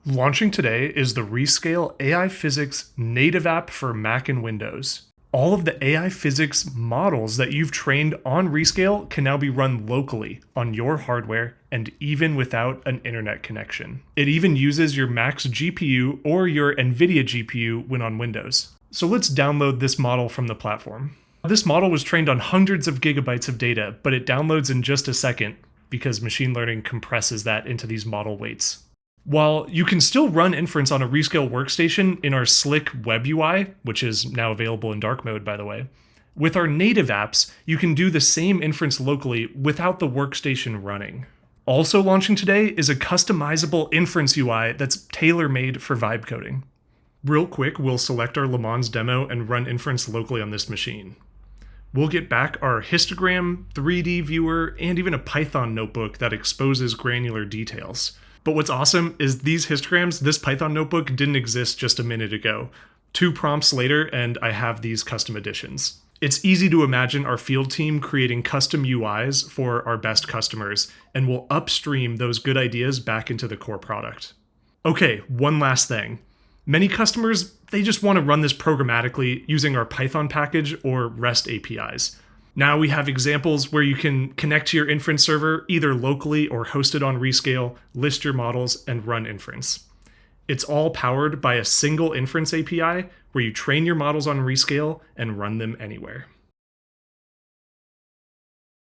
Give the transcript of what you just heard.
Launching today is the Rescale AI Physics native app for Mac and Windows. All of the AI physics models that you've trained on Rescale can now be run locally on your hardware and even without an internet connection. It even uses your Mac's GPU or your NVIDIA GPU when on Windows. So let's download this model from the platform. This model was trained on hundreds of gigabytes of data, but it downloads in just a second because machine learning compresses that into these model weights. While you can still run inference on a Rescale workstation in our slick web UI, which is now available in dark mode by the way, with our native apps, you can do the same inference locally without the workstation running. Also launching today is a customizable inference UI that's tailor-made for vibe coding. Real quick, we'll select our Le Mans demo and run inference locally on this machine. We'll get back our histogram, 3D viewer, and even a Python notebook that exposes granular details. But what's awesome is these histograms, this Python notebook didn't exist just a minute ago. 2 prompts later, and I have these custom additions. It's easy to imagine our field team creating custom UIs for our best customers, and we'll upstream those good ideas back into the core product. Okay, one last thing. Many customers, they just want to run this programmatically using our Python package or REST APIs. Now we have examples where you can connect to your inference server either locally or hosted on Rescale, list your models, and run inference. It's all powered by a single inference API where you train your models on Rescale and run them anywhere.